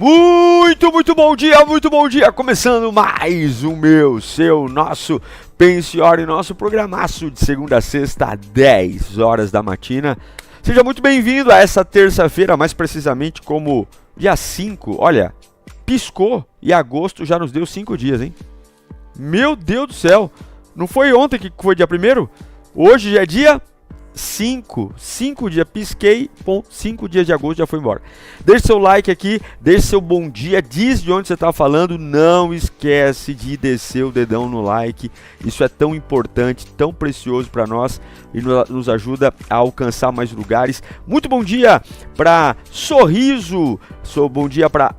Muito bom dia, começando mais o meu, seu, nosso Pensiore, nosso programaço de segunda a sexta, 10 horas da matina. Seja muito bem-vindo a essa terça-feira, mais precisamente como dia 5, olha, piscou e agosto já nos deu 5 dias, hein? Meu Deus do céu, não foi ontem que foi dia 1º? Hoje já é dia 5 dias, pisquei, 5 dias de agosto já foi embora. Deixe seu like aqui, deixe seu bom dia, diz de onde você está falando, não esquece de descer o dedão no like, isso é tão importante, tão precioso para nós e nos ajuda a alcançar mais lugares. Muito bom dia para Sorriso, bom dia para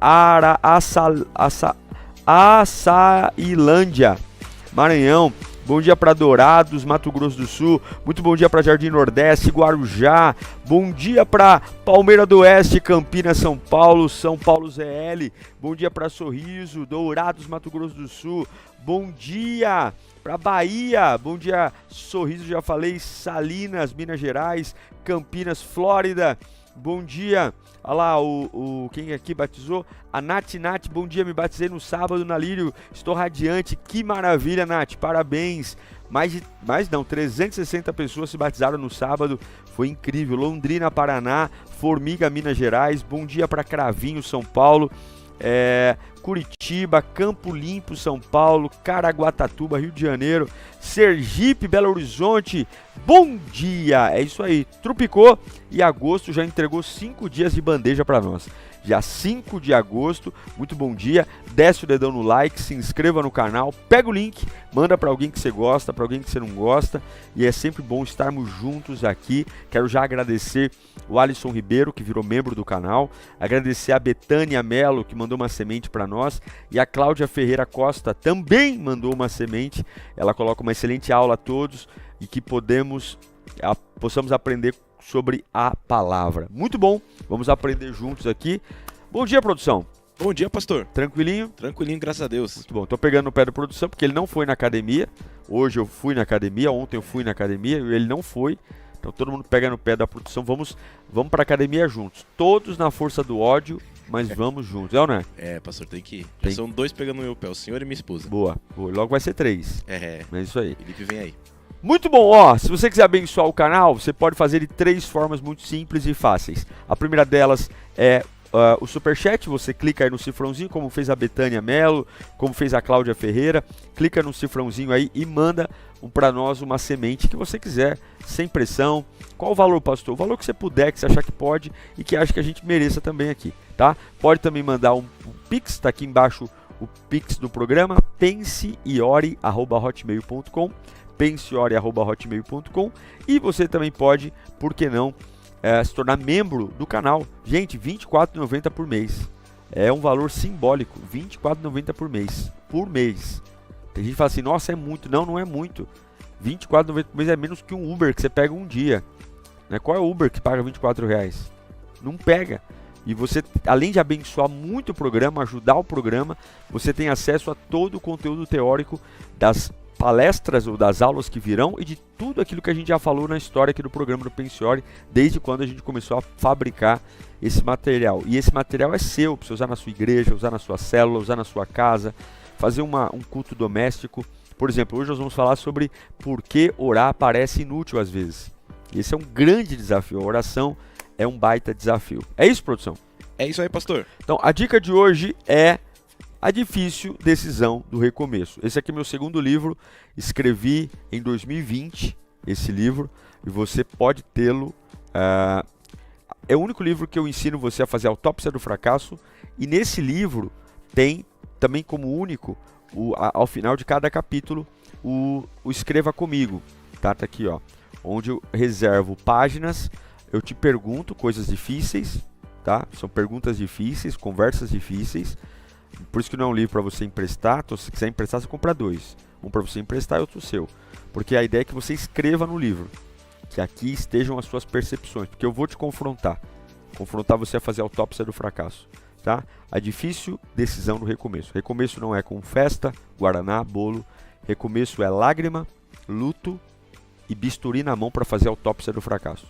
Açailândia, Maranhão. Bom dia para Dourados, Mato Grosso do Sul. Muito bom dia para Jardim Nordeste, Guarujá. Bom dia para Palmeira do Oeste, Campinas, São Paulo ZL. Bom dia para Sorriso, Dourados, Mato Grosso do Sul. Bom dia para Bahia. Bom dia, Sorriso, já falei. Salinas, Minas Gerais. Campinas, Flórida. Bom dia. Olha lá, quem aqui batizou? A Nath, bom dia, me batizei no sábado na Lírio, estou radiante, que maravilha, Nath, parabéns. 360 pessoas se batizaram no sábado, foi incrível. Londrina, Paraná, Formiga, Minas Gerais, bom dia para Cravinho, São Paulo. Curitiba, Campo Limpo, São Paulo, Caraguatatuba, Rio de Janeiro, Sergipe, Belo Horizonte, bom dia, é isso aí, trupicou e agosto já entregou 5 dias de bandeja para nós. Dia 5 de agosto, muito bom dia, desce o dedão no like, se inscreva no canal, pega o link, manda para alguém que você gosta, para alguém que você não gosta, e é sempre bom estarmos juntos aqui. Quero já agradecer o Alisson Ribeiro, que virou membro do canal, agradecer a Betânia Mello, que mandou uma semente para nós, e a Cláudia Ferreira Costa também mandou uma semente. Ela coloca uma excelente aula a todos e que possamos aprender sobre a palavra. Muito bom, vamos aprender juntos aqui. Bom dia, produção. Bom dia, pastor. Tranquilinho? Tranquilinho, graças a Deus. Muito bom, tô pegando no pé da produção porque ele não foi na academia. Hoje eu fui na academia, ontem eu fui na academia e ele não foi. Então todo mundo pega no pé da produção, vamos pra academia juntos. Todos na força do ódio, mas vamos juntos, é ou não é? É, pastor, tem que ir. Já são 2 pegando no meu pé, o senhor e minha esposa. Boa. Logo vai ser 3. É isso aí. Felipe vem aí. Muito bom, ó, se você quiser abençoar o canal, você pode fazer de 3 formas muito simples e fáceis. A primeira delas é o Superchat, você clica aí no cifrãozinho, como fez a Betânia Mello, como fez a Cláudia Ferreira, clica no cifrãozinho aí e manda para nós uma semente que você quiser, sem pressão. Qual o valor, pastor? O valor que você puder, que você achar que pode e que acha que a gente mereça também aqui, tá? Pode também mandar um Pix, tá aqui embaixo o Pix do programa, penseore@hotmail.com, penseore@hotmail.com, e você também pode, por que não, se tornar membro do canal. Gente, R$ 24,90 por mês. É um valor simbólico, R$ 24,90 por mês. Tem gente que fala assim, nossa, é muito. Não, não é muito. R$ 24,90 por mês é menos que um Uber que você pega um dia. Né? Qual é o Uber que paga R$ 24,00? Não pega. E você, além de abençoar muito o programa, ajudar o programa, você tem acesso a todo o conteúdo teórico das palestras ou das aulas que virão e de tudo aquilo que a gente já falou na história aqui do programa do Pensiore, desde quando a gente começou a fabricar esse material. E esse material é seu, para você usar na sua igreja, usar na sua célula, usar na sua casa, fazer um culto doméstico. Por exemplo, hoje nós vamos falar sobre por que orar parece inútil às vezes. Esse é um grande desafio, a oração é um baita desafio. É isso, produção? É isso aí, pastor. Então, a dica de hoje é A Difícil Decisão do Recomeço. Esse aqui é meu segundo livro, escrevi em 2020 esse livro e você pode tê-lo. É o único livro que eu ensino você a fazer a autópsia do fracasso, e nesse livro tem também como único, ao final de cada capítulo, o Escreva Comigo. Tá aqui, ó, onde eu reservo páginas, eu te pergunto coisas difíceis, tá? São perguntas difíceis, conversas difíceis. Por isso que não é um livro para você emprestar. Então, se quiser emprestar, você compra 2. Um para você emprestar e outro seu. Porque a ideia é que você escreva no livro, que aqui estejam as suas percepções, porque eu vou te confrontar você a fazer a autópsia do fracasso, tá? A Difícil Decisão do Recomeço. Recomeço não é com festa, guaraná, bolo. Recomeço é lágrima, luto e bisturi na mão para fazer a autópsia do fracasso.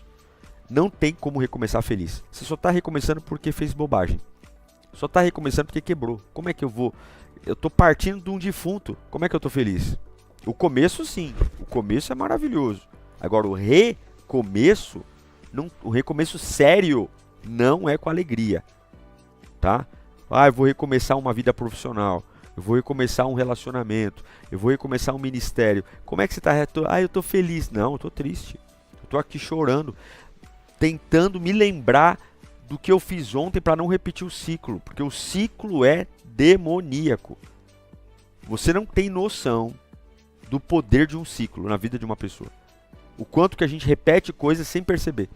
Não tem como recomeçar feliz. Você só está recomeçando porque fez bobagem. Só está recomeçando porque quebrou. Como é que eu vou? Eu estou partindo de um defunto. Como é que eu estou feliz? O começo, sim. O começo é maravilhoso. Agora, o recomeço, o recomeço sério, não é com alegria. Tá? Eu vou recomeçar uma vida profissional. Eu vou recomeçar um relacionamento. Eu vou recomeçar um ministério. Como é que você está? Eu estou feliz. Não, eu estou triste. Eu estou aqui chorando, tentando me lembrar do que eu fiz ontem para não repetir o ciclo. Porque o ciclo é demoníaco. Você não tem noção do poder de um ciclo na vida de uma pessoa. O quanto que a gente repete coisas sem perceber.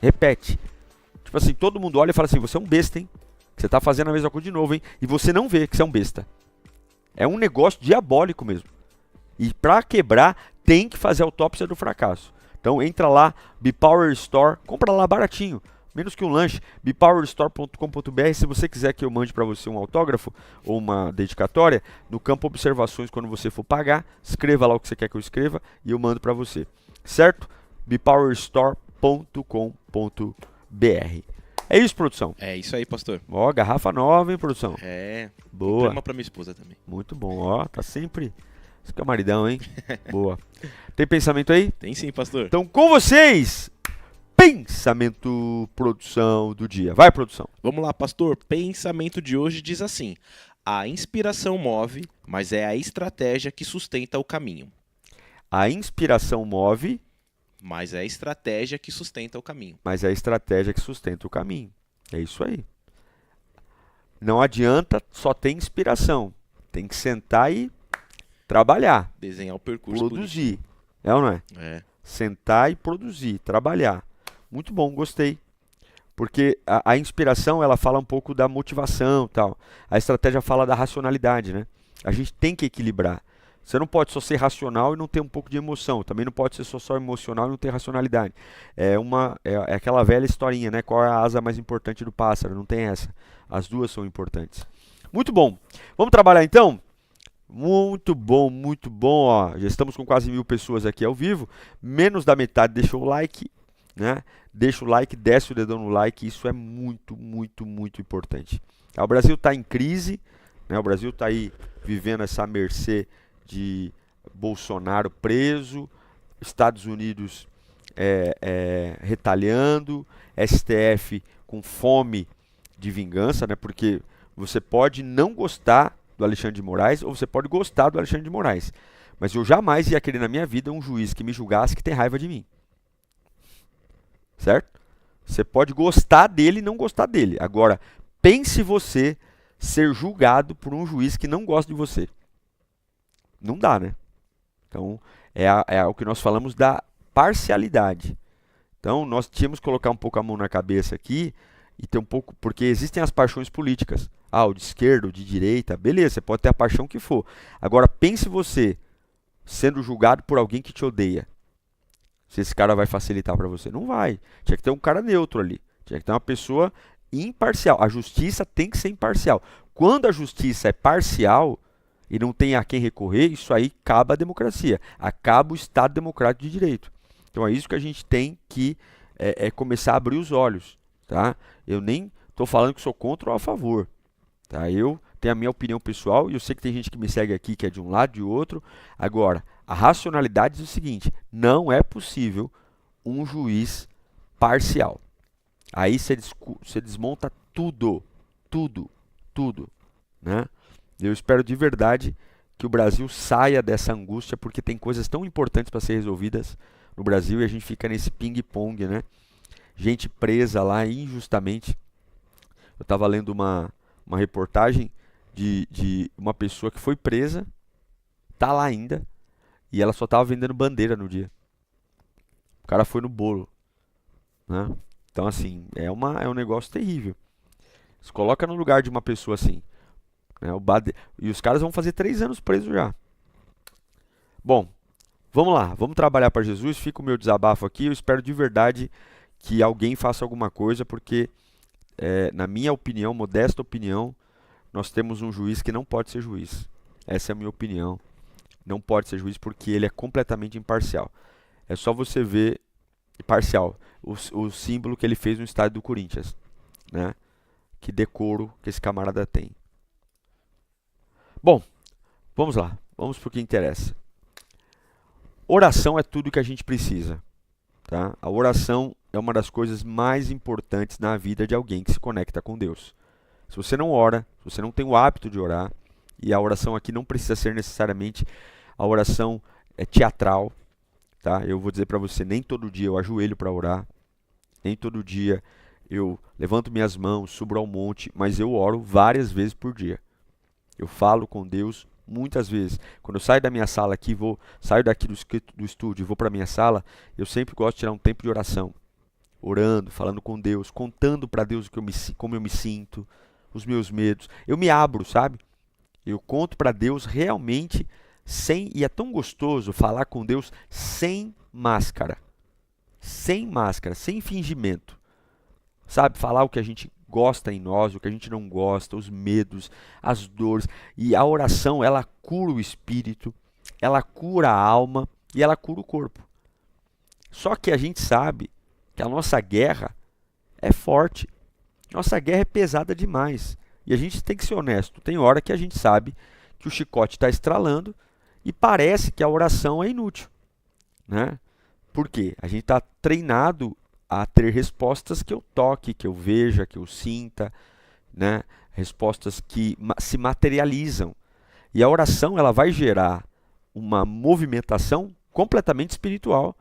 Repete. Tipo assim, todo mundo olha e fala assim, você é um besta, hein? Você está fazendo a mesma coisa de novo, hein? E você não vê que você é um besta. É um negócio diabólico mesmo. E para quebrar, tem que fazer a autópsia do fracasso. Então entra lá, Bpower Store, compra lá baratinho. Menos que um lanche, bpowerstore.com.br. Se você quiser que eu mande para você um autógrafo ou uma dedicatória, no campo observações, quando você for pagar, escreva lá o que você quer que eu escreva e eu mando para você. Certo? bpowerstore.com.br. É isso, produção? É isso aí, pastor. Ó, garrafa nova, hein, produção? É. Boa. Uma pra minha esposa também. Muito bom, ó. Tá sempre... Esse camaridão, hein? Boa. Tem pensamento aí? Tem sim, pastor. Então, com vocês, pensamento, produção do dia. Vai, produção. Vamos lá, pastor. Pensamento de hoje diz assim: a inspiração move, mas é a estratégia que sustenta o caminho. A inspiração move, Mas é a estratégia que sustenta o caminho. mas é a estratégia que sustenta o caminho. É isso aí. Não adianta só ter inspiração. Tem que sentar e trabalhar, Desenhar o percurso. produzir. É ou não é? É. Sentar e produzir, trabalhar. Muito bom, gostei. Porque a inspiração, ela fala um pouco da motivação e tal. A estratégia fala da racionalidade, né? A gente tem que equilibrar. Você não pode só ser racional e não ter um pouco de emoção. Também não pode ser só emocional e não ter racionalidade. É aquela velha historinha, né? Qual é a asa mais importante do pássaro? Não tem essa. As duas são importantes. Muito bom. Vamos trabalhar então? Muito bom, muito bom. Ó. Já estamos com quase 1000 pessoas aqui ao vivo. Menos da metade deixou o like, né? Deixa o like, desce o dedão no like. Isso é muito, muito, muito importante. O Brasil está em crise, né? O Brasil está aí vivendo essa mercê de Bolsonaro preso, Estados Unidos retalhando, STF com fome de vingança, né? Porque você pode não gostar do Alexandre de Moraes ou você pode gostar do Alexandre de Moraes. Mas eu jamais ia querer na minha vida um juiz que me julgasse que tem raiva de mim. Certo? Você pode gostar dele e não gostar dele. Agora, pense você ser julgado por um juiz que não gosta de você. Não dá, né? Então, é o que nós falamos da parcialidade. Então, nós tínhamos que colocar um pouco a mão na cabeça aqui e ter um pouco... Porque existem as paixões políticas. O de esquerda, o de direita, beleza, você pode ter a paixão que for. Agora, pense você sendo julgado por alguém que te odeia. Se esse cara vai facilitar para você. Não vai. Tinha que ter um cara neutro ali. Tinha que ter uma pessoa imparcial. A justiça tem que ser imparcial. Quando a justiça é parcial e não tem a quem recorrer, isso aí acaba a democracia. Acaba o Estado Democrático de Direito. Então é isso que a gente tem que começar a abrir os olhos. Tá? Eu nem estou falando que sou contra ou a favor. Tá? Eu tenho a minha opinião pessoal e eu sei que tem gente que me segue aqui que é de um lado e de outro. Agora, a racionalidade diz o seguinte: não é possível um juiz parcial. Aí você desmonta tudo, né? Eu espero de verdade que o Brasil saia dessa angústia, porque tem coisas tão importantes para ser resolvidas no Brasil e a gente fica nesse ping-pong, né? Gente presa lá injustamente. Eu estava lendo uma reportagem de uma pessoa que foi presa, tá lá ainda, e ela só estava vendendo bandeira no dia. O cara foi no bolo, né? Então, assim, é um negócio terrível. Se coloca no lugar de uma pessoa assim, né? E os caras vão fazer 3 anos presos já. Bom, vamos lá, vamos trabalhar para Jesus. Fica o meu desabafo aqui. Eu espero de verdade que alguém faça alguma coisa, porque, na minha opinião, modesta opinião, nós temos um juiz que não pode ser juiz. Essa é a minha opinião. Não pode ser juiz porque ele é completamente imparcial. É só você ver, parcial, o símbolo que ele fez no estádio do Corinthians, né? que decoro que esse camarada tem. Bom, vamos lá. Vamos para o que interessa. Oração é tudo que a gente precisa. Tá? A oração é uma das coisas mais importantes na vida de alguém que se conecta com Deus. Se você não ora, se você não tem o hábito de orar, e a oração aqui não precisa ser necessariamente a oração teatral, tá? Eu vou dizer para você, nem todo dia eu ajoelho para orar, nem todo dia eu levanto minhas mãos, subo ao monte, mas eu oro várias vezes por dia. Eu falo com Deus muitas vezes. Quando eu saio da minha sala aqui, saio daqui do estúdio e vou para minha sala, eu sempre gosto de tirar um tempo de oração. Orando, falando com Deus, contando para Deus como eu me sinto, os meus medos. Eu me abro, sabe? Eu conto para Deus realmente e é tão gostoso falar com Deus sem máscara. Sem máscara, sem fingimento. Sabe? Falar o que a gente gosta em nós, o que a gente não gosta, os medos, as dores. E a oração, ela cura o espírito, ela cura a alma e ela cura o corpo. Só que a gente sabe que a nossa guerra é forte. Nossa guerra é pesada demais. E a gente tem que ser honesto. Tem hora que a gente sabe que o chicote está estralando e parece que a oração é inútil. Né? Por quê? A gente está treinado a ter respostas que eu toque, que eu veja, que eu sinta, né? Respostas que se materializam. E a oração ela vai gerar uma movimentação completamente espiritual,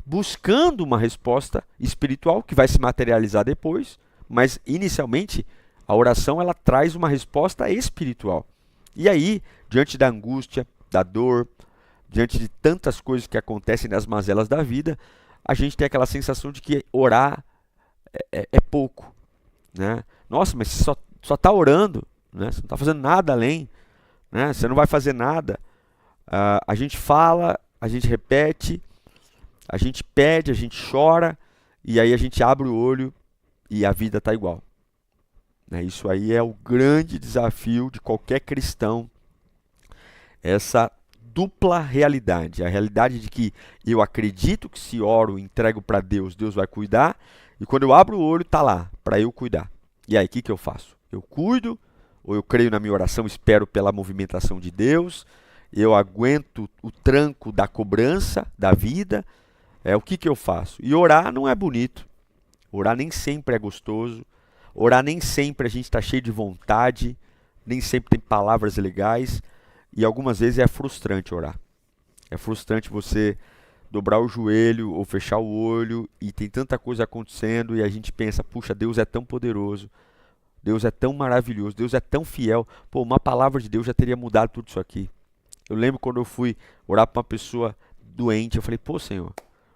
buscando uma resposta espiritual que vai se materializar depois, mas inicialmente a oração ela traz uma resposta espiritual. E aí, diante da angústia, da dor, diante de tantas coisas que acontecem nas mazelas da vida, a gente tem aquela sensação de que orar é pouco. Né? Nossa, mas você só está orando, né? Você não está fazendo nada além, né? Você não vai fazer nada. A gente fala, a gente repete, a gente pede, a gente chora, e aí a gente abre o olho e a vida está igual. Isso aí é o grande desafio de qualquer cristão, essa dupla realidade. A realidade de que eu acredito que se oro, entrego para Deus, Deus vai cuidar, e quando eu abro o olho, está lá, para eu cuidar. E aí, o que eu faço? Eu cuido, ou eu creio na minha oração, espero pela movimentação de Deus, eu aguento o tranco da cobrança da vida, o que eu faço? E orar não é bonito, orar nem sempre é gostoso, orar nem sempre a gente está cheio de vontade, nem sempre tem palavras legais, e algumas vezes é frustrante orar. É frustrante você dobrar o joelho ou fechar o olho e tem tanta coisa acontecendo e a gente pensa, puxa, Deus é tão poderoso, Deus é tão maravilhoso, Deus é tão fiel. Pô, uma palavra de Deus já teria mudado tudo isso aqui. Eu lembro quando eu fui orar para uma pessoa doente, eu falei, pô, Senhor,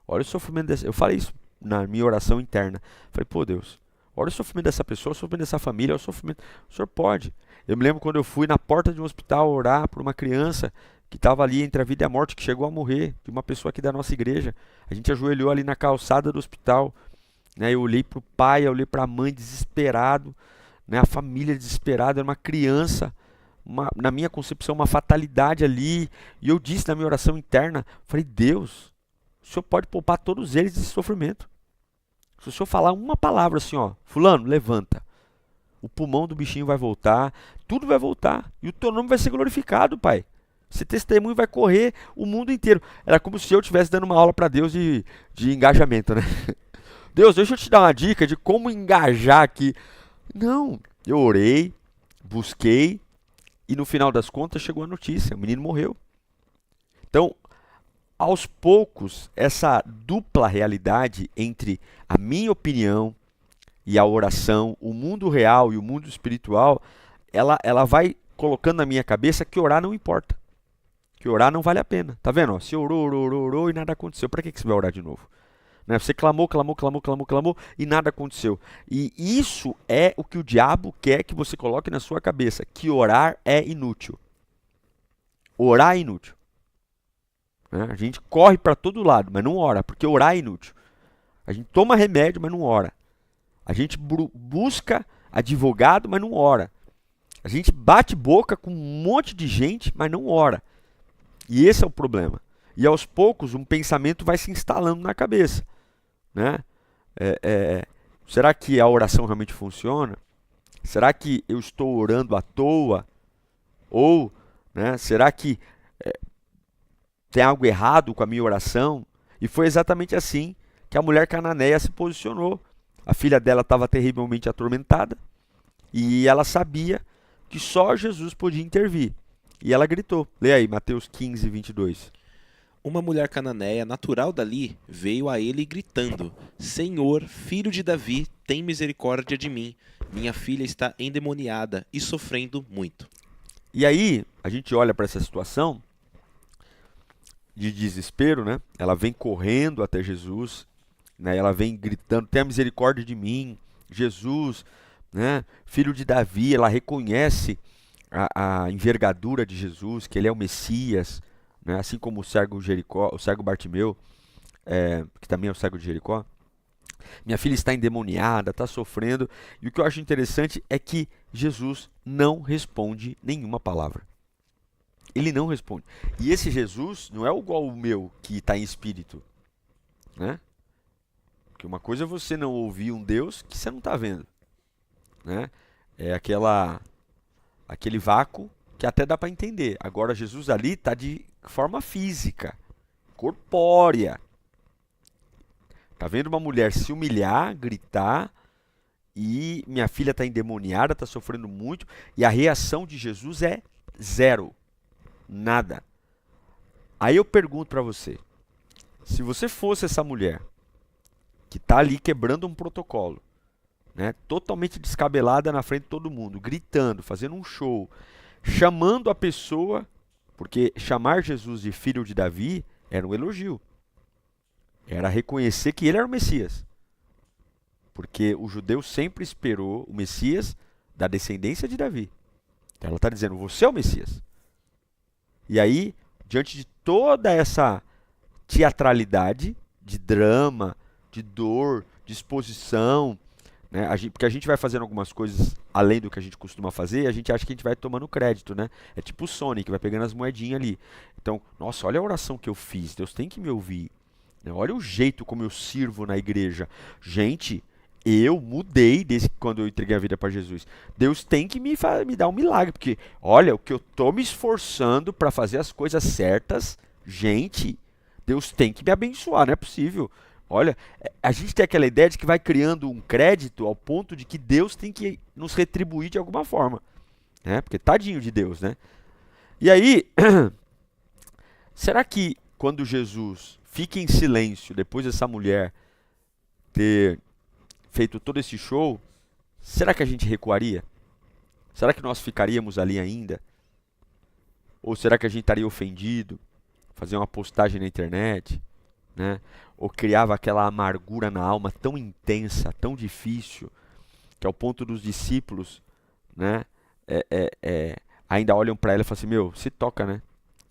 olha o sofrimento dessa... Eu falei isso na minha oração interna. Eu falei, pô, Deus, olha o sofrimento dessa pessoa, o sofrimento dessa família, olha o sofrimento... O Senhor pode. Eu me lembro quando eu fui na porta de um hospital orar por uma criança que estava ali entre a vida e a morte, que chegou a morrer, de uma pessoa aqui da nossa igreja. A gente ajoelhou ali na calçada do hospital, né? Eu olhei para o pai, eu olhei para a mãe desesperado, né? A família desesperada, era uma criança, na minha concepção, uma fatalidade ali. E eu disse na minha oração interna, falei, Deus, o Senhor pode poupar todos eles desse sofrimento. Se o Senhor falar uma palavra assim, ó, fulano, levanta. O pulmão do bichinho vai voltar, tudo vai voltar. E o teu nome vai ser glorificado, Pai. Esse testemunho vai correr o mundo inteiro. Era como se eu estivesse dando uma aula para Deus de engajamento, né? Deus, deixa eu te dar uma dica de como engajar aqui. Não, eu orei, busquei, e no final das contas chegou a notícia, o menino morreu. Então, aos poucos, essa dupla realidade entre a minha opinião e a oração, o mundo real e o mundo espiritual, ela vai colocando na minha cabeça que orar não importa. Que orar não vale a pena. Tá vendo? Ó, você orou e nada aconteceu. Para que você vai orar de novo? Né? Você clamou e nada aconteceu. E isso é o que o diabo quer que você coloque na sua cabeça. Que orar é inútil. Orar é inútil. Né? A gente corre para todo lado, mas não ora, porque orar é inútil. A gente toma remédio, mas não ora. A gente busca advogado, mas não ora. A gente bate boca com um monte de gente, mas não ora. E esse é o problema. E aos poucos um pensamento vai se instalando na cabeça. Né? Será que a oração realmente funciona? Será que eu estou orando à toa? Ou, né, será que tem algo errado com a minha oração? E foi exatamente assim que a mulher cananeia se posicionou. A filha dela estava terrivelmente atormentada e ela sabia que só Jesus podia intervir. E ela gritou. Lê aí, Mateus 15, 22. Uma mulher cananeia, natural dali, veio a ele gritando: Senhor, filho de Davi, tem misericórdia de mim. Minha filha está endemoniada e sofrendo muito. E aí, a gente olha para essa situação de desespero, né? Ela vem correndo até Jesus, né? Ela vem gritando: tenha misericórdia de mim, Jesus, né? Filho de Davi. Ela reconhece a envergadura de Jesus, que ele é o Messias, né? Assim como o cego Jericó, o cego Bartimeu, que também é o cego de Jericó. Minha filha está endemoniada, está sofrendo. E o que eu acho interessante é que Jesus não responde nenhuma palavra. Ele não responde. E esse Jesus não é igual o meu, que está em espírito, né? Porque uma coisa é você não ouvir um Deus que você não está vendo, né? É aquele vácuo que até dá para entender. Agora Jesus ali está de forma física, corpórea. Tá vendo uma mulher se humilhar, gritar, e minha filha está endemoniada, está sofrendo muito, e a reação de Jesus é zero, nada. Aí eu pergunto para você, se você fosse essa mulher que está ali quebrando um protocolo, né, totalmente descabelada na frente de todo mundo, gritando, fazendo um show, chamando a pessoa, porque chamar Jesus de filho de Davi era um elogio. Era reconhecer que ele era o Messias. Porque o judeu sempre esperou o Messias da descendência de Davi. Ela está dizendo, você é o Messias. E aí, diante de toda essa teatralidade, de drama, de dor, de exposição, né, porque a gente vai fazendo algumas coisas além do que a gente costuma fazer, e a gente acha que a gente vai tomando crédito, né? É tipo o Sonic, vai pegando as moedinhas ali. Então, nossa, olha a oração que eu fiz, Deus tem que me ouvir. Olha o jeito como eu sirvo na igreja. Gente, eu mudei desde quando eu entreguei a vida para Jesus. Deus tem que me dar um milagre, porque olha, o que eu estou me esforçando para fazer as coisas certas, gente, Deus tem que me abençoar, não é possível. Olha, a gente tem aquela ideia de que vai criando um crédito ao ponto de que Deus tem que nos retribuir de alguma forma, né? Porque tadinho de Deus, né? E aí, será que quando Jesus fica em silêncio depois dessa mulher ter feito todo esse show, será que a gente recuaria? Será que nós ficaríamos ali ainda? Ou será que a gente estaria ofendido? Fazer uma postagem na internet, né? Ou criava aquela amargura na alma tão intensa, tão difícil, que ao ponto dos discípulos, né, ainda olham para ela e falam assim, meu, se toca, né?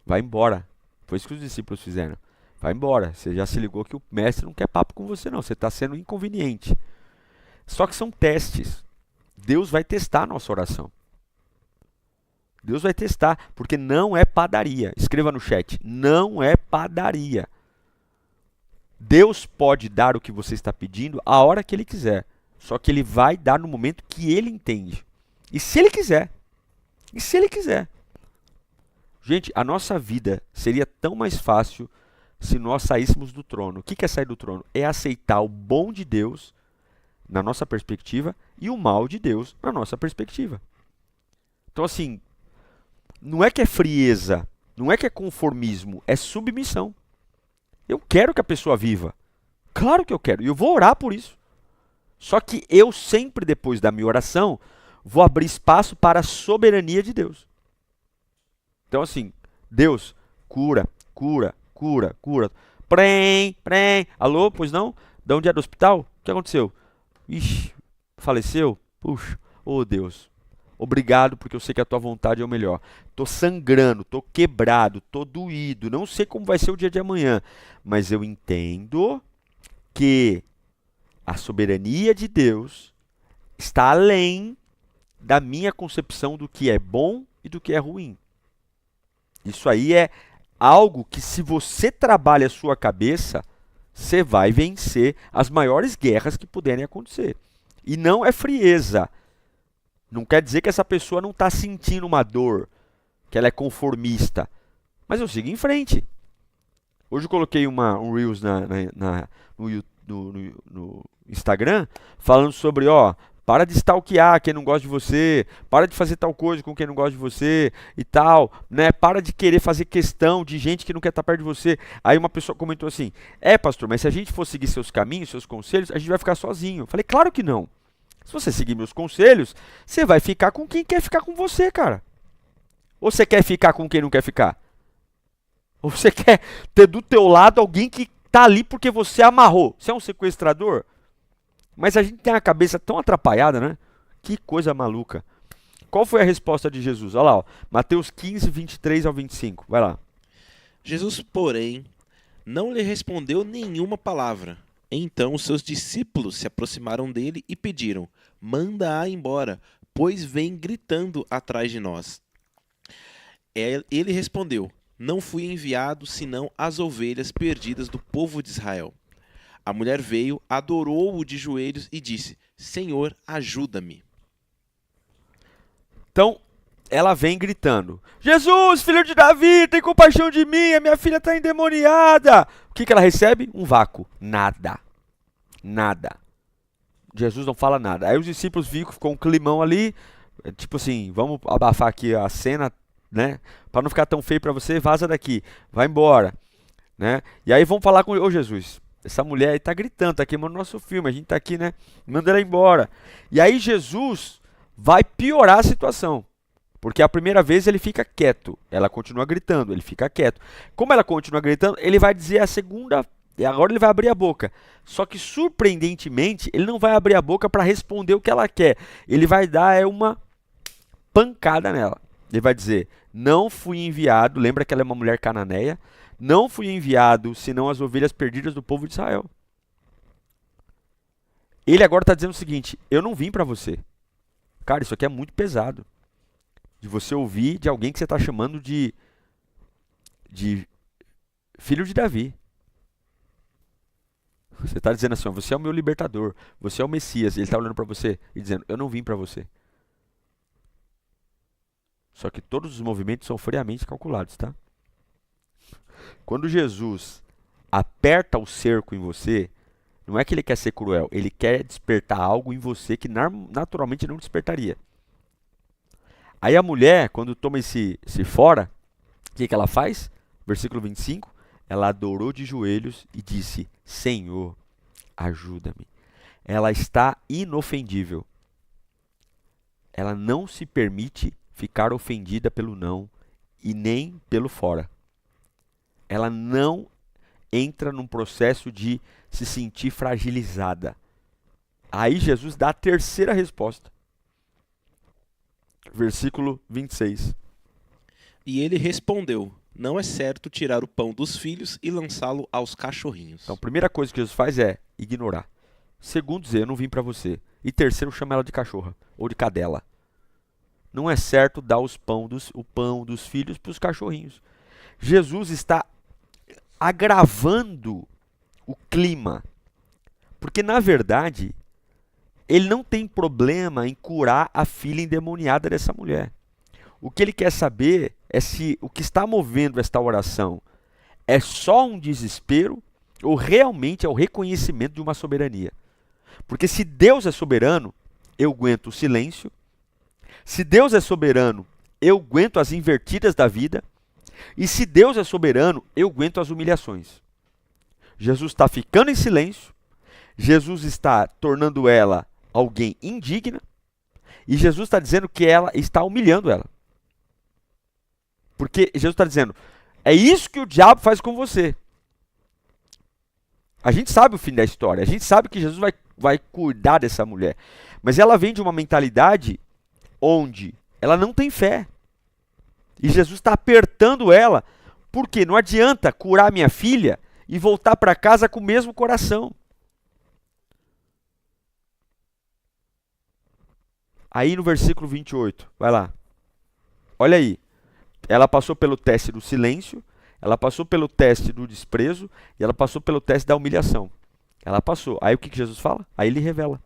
Vai embora. Foi isso que os discípulos fizeram. Vai embora. Você já se ligou que o mestre não quer papo com você, não. Você está sendo inconveniente. Só que são testes. Deus vai testar a nossa oração. Deus vai testar, porque não é padaria. Escreva no chat. Não é padaria. Deus pode dar o que você está pedindo a hora que Ele quiser. Só que Ele vai dar no momento que Ele entende. E se Ele quiser. E se Ele quiser. Gente, a nossa vida seria tão mais fácil se nós saíssemos do trono. O que é sair do trono? É aceitar o bom de Deus na nossa perspectiva e o mal de Deus na nossa perspectiva. Então, assim, não é que é frieza, não é que é conformismo, é submissão. Eu quero que a pessoa viva. Claro que eu quero. E eu vou orar por isso. Só que eu sempre, depois da minha oração, vou abrir espaço para a soberania de Deus. Então, assim, Deus, cura, cura, cura, cura. Prém, prém. Alô, pois não? De onde é do hospital? O que aconteceu? Ixi, faleceu? Puxa, oh Deus. Obrigado, porque eu sei que a tua vontade é o melhor. Tô sangrando, tô quebrado, tô doído. Não sei como vai ser o dia de amanhã. Mas eu entendo que a soberania de Deus está além da minha concepção do que é bom e do que é ruim. Isso aí é algo que, se você trabalha a sua cabeça, você vai vencer as maiores guerras que puderem acontecer. E não é frieza. Não quer dizer que essa pessoa não está sentindo uma dor, que ela é conformista. Mas eu sigo em frente. Hoje eu coloquei um Reels no Instagram falando sobre, para de stalkear quem não gosta de você, para de fazer tal coisa com quem não gosta de você e tal, né? Para de querer fazer questão de gente que não quer estar perto de você. Aí uma pessoa comentou assim, pastor, mas se a gente for seguir seus caminhos, seus conselhos, a gente vai ficar sozinho. Eu falei, claro que não. Se você seguir meus conselhos, você vai ficar com quem quer ficar com você, cara. Ou você quer ficar com quem não quer ficar? Ou você quer ter do teu lado alguém que tá ali porque você amarrou? Você é um sequestrador? Mas a gente tem a cabeça tão atrapalhada, né? Que coisa maluca. Qual foi a resposta de Jesus? Olha lá, Mateus 15, 23 ao 25. Vai lá. Jesus, porém, não lhe respondeu nenhuma palavra. Então os seus discípulos se aproximaram dele e pediram, manda-a embora, pois vem gritando atrás de nós. Ele respondeu, não fui enviado senão as ovelhas perdidas do povo de Israel. A mulher veio, adorou-o de joelhos e disse, Senhor, ajuda-me. Então, ela vem gritando, Jesus, filho de Davi, tem compaixão de mim, a minha filha está endemoniada. O que ela recebe? Um vácuo. Nada. Jesus não fala nada. Aí os discípulos ficam um climão ali, tipo assim, vamos abafar aqui a cena, né? Para não ficar tão feio para você, vaza daqui, vai embora, né? E aí vamos falar com Jesus, essa mulher aí tá gritando, tá queimando nosso filme, a gente tá aqui, né? Manda ela embora. E aí Jesus vai piorar a situação, porque a primeira vez ele fica quieto, ela continua gritando, ele fica quieto. Como ela continua gritando, ele vai dizer a segunda, e agora ele vai abrir a boca. Só que surpreendentemente, ele não vai abrir a boca para responder o que ela quer. Ele vai dar uma pancada nela. Ele vai dizer, não fui enviado, lembra que ela é uma mulher cananeia, não fui enviado senão as ovelhas perdidas do povo de Israel. Ele agora está dizendo o seguinte, eu não vim para você. Cara, isso aqui é muito pesado. De você ouvir de alguém que você está chamando de filho de Davi. Você está dizendo assim, você é o meu libertador, você é o Messias. Ele está olhando para você e dizendo, eu não vim para você. Só que todos os movimentos são friamente calculados, tá? Quando Jesus aperta o cerco em você, não é que ele quer ser cruel, ele quer despertar algo em você que naturalmente não despertaria. Aí a mulher, quando toma esse fora, o que ela faz? Versículo 25, ela adorou de joelhos e disse, Senhor, ajuda-me. Ela está inofendível. Ela não se permite ficar ofendida pelo não e nem pelo fora. Ela não entra num processo de se sentir fragilizada. Aí Jesus dá a terceira resposta. Versículo 26. E ele respondeu, não é certo tirar o pão dos filhos e lançá-lo aos cachorrinhos. Então, a primeira coisa que Jesus faz é ignorar. Segundo, dizer, eu não vim para você. E terceiro, chama ela de cachorra ou de cadela. Não é certo dar o pão dos filhos para os cachorrinhos. Jesus está agravando o clima. Porque, na verdade, ele não tem problema em curar a filha endemoniada dessa mulher. O que ele quer saber é se o que está movendo esta oração é só um desespero ou realmente é o reconhecimento de uma soberania. Porque se Deus é soberano, eu aguento o silêncio. Se Deus é soberano, eu aguento as invertidas da vida. E se Deus é soberano, eu aguento as humilhações. Jesus está ficando em silêncio. Jesus está tornando ela alguém indigna. E Jesus está dizendo que ela está humilhando ela. Porque Jesus está dizendo, é isso que o diabo faz com você. A gente sabe o fim da história. A gente sabe que Jesus vai cuidar dessa mulher. Mas ela vem de uma mentalidade onde ela não tem fé. E Jesus está apertando ela. Porque não adianta curar minha filha e voltar para casa com o mesmo coração. Aí no versículo 28, vai lá. Olha aí. Ela passou pelo teste do silêncio, ela passou pelo teste do desprezo e ela passou pelo teste da humilhação. Ela passou. Aí o que Jesus fala? Aí ele revela.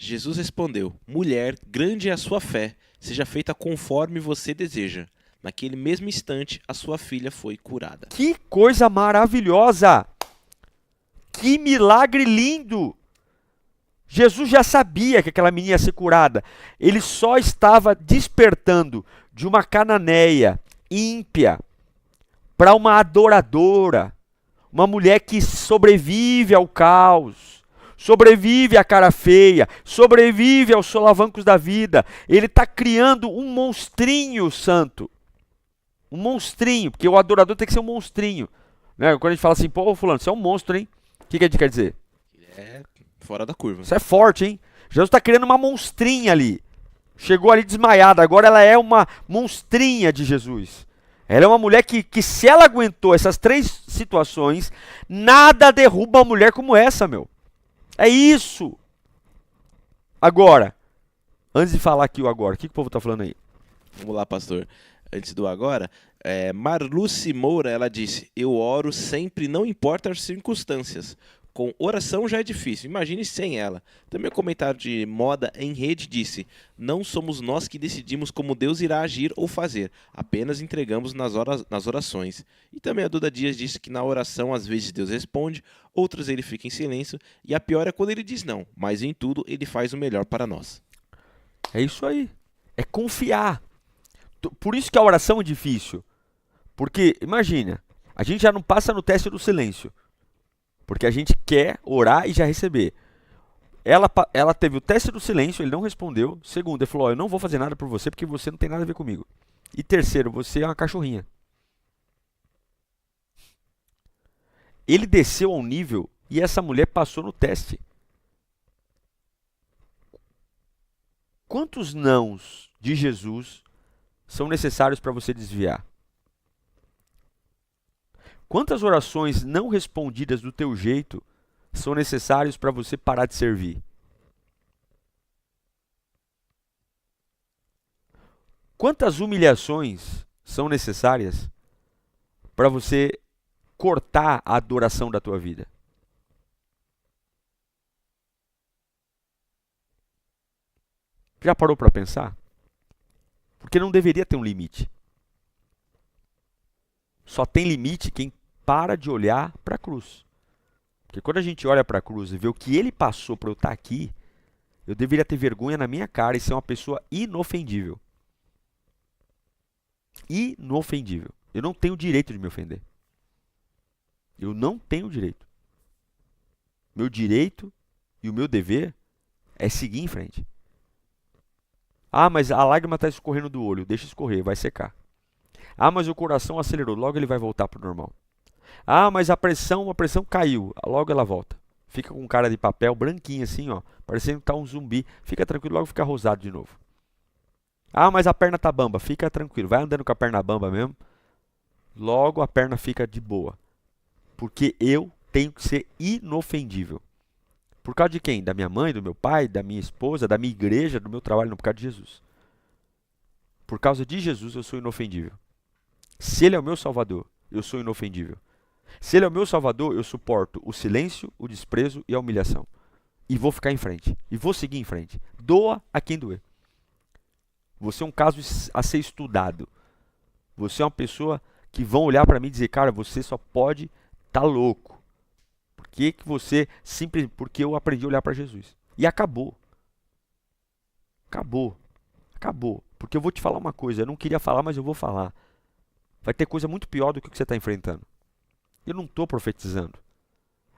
Jesus respondeu: Mulher, grande é a sua fé, seja feita conforme você deseja. Naquele mesmo instante, a sua filha foi curada. Que coisa maravilhosa! Que milagre lindo! Jesus já sabia que aquela menina ia ser curada. Ele só estava despertando de uma cananeia ímpia para uma adoradora, uma mulher que sobrevive ao caos, sobrevive à cara feia, sobrevive aos solavancos da vida. Ele está criando um monstrinho santo. Um monstrinho, porque o adorador tem que ser um monstrinho. Né? Quando a gente fala assim, pô, fulano, você é um monstro, hein? O que a gente quer dizer? É fora da curva. Isso é forte, hein? Jesus está criando uma monstrinha ali. Chegou ali desmaiada, agora ela é uma monstrinha de Jesus. Ela é uma mulher que se ela aguentou essas 3 situações, nada derruba uma mulher como essa, meu. É isso. Agora, antes de falar aqui o agora, o que o povo está falando aí? Vamos lá, pastor. Antes do agora, Marluce Moura, ela disse: eu oro sempre, não importa as circunstâncias. Com oração já é difícil, imagine sem ela. Também o comentário de Moda em Rede disse: não somos nós que decidimos como Deus irá agir ou fazer, apenas entregamos nas orações. E também a Duda Dias disse que na oração às vezes Deus responde, outras ele fica em silêncio, e a pior é quando ele diz não, mas em tudo ele faz o melhor para nós. É isso aí. É confiar. Por isso que a oração é difícil. Porque, imagina, a gente já não passa no teste do silêncio. Porque a gente quer orar e já receber. Ela teve o teste do silêncio, ele não respondeu. Segundo, ele falou, eu não vou fazer nada por você porque você não tem nada a ver comigo. E terceiro, você é uma cachorrinha. Ele desceu ao nível e essa mulher passou no teste. Quantos nãos de Jesus são necessários para você desviar? Quantas orações não respondidas do teu jeito são necessários para você parar de servir? Quantas humilhações são necessárias para você cortar a adoração da tua vida? Já parou para pensar? Porque não deveria ter um limite. Só tem limite quem para de olhar para a cruz. Porque quando a gente olha para a cruz e vê o que ele passou para eu estar aqui, eu deveria ter vergonha na minha cara e ser uma pessoa inofendível. Inofendível. Eu não tenho direito de me ofender. Eu não tenho direito. Meu direito e o meu dever é seguir em frente. Ah, mas a lágrima está escorrendo do olho. Deixa escorrer, vai secar. Ah, mas o coração acelerou. Logo ele vai voltar para o normal. Ah, mas a pressão caiu. Logo ela volta. Fica com cara de papel branquinho assim, ó, parecendo que tá um zumbi. Fica tranquilo, logo fica rosado de novo. Ah, mas a perna tá bamba. Fica tranquilo. Vai andando com a perna bamba mesmo. Logo a perna fica de boa. Porque eu tenho que ser inofendível. Por causa de quem? Da minha mãe, do meu pai, da minha esposa, da minha igreja, do meu trabalho, não, por causa de Jesus. Por causa de Jesus eu sou inofendível. Se ele é o meu salvador, eu sou inofendível. Se ele é o meu salvador, eu suporto o silêncio, o desprezo e a humilhação. E vou ficar em frente. E vou seguir em frente. Doa a quem doer. Você é um caso a ser estudado. Você é uma pessoa que vão olhar para mim e dizer, cara, você só pode estar louco. Por que você simplesmente... Porque eu aprendi a olhar para Jesus. E acabou. Acabou. Acabou. Porque eu vou te falar uma coisa. Eu não queria falar, mas eu vou falar. Vai ter coisa muito pior do que o que você está enfrentando. Eu não estou profetizando.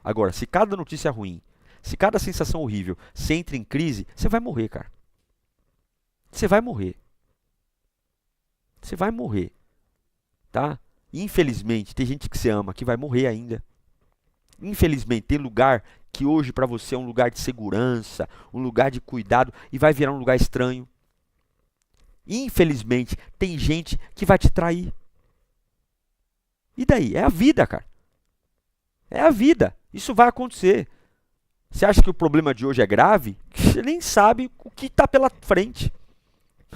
Agora, se cada notícia ruim, se cada sensação horrível, você entra em crise, você vai morrer, cara. Você vai morrer. Você vai morrer. Tá? Infelizmente, tem gente que você ama que vai morrer ainda. Infelizmente, tem lugar que hoje para você é um lugar de segurança, um lugar de cuidado e vai virar um lugar estranho. Infelizmente, tem gente que vai te trair. E daí? É a vida, cara. É a vida. Isso vai acontecer. Você acha que o problema de hoje é grave? Você nem sabe o que está pela frente.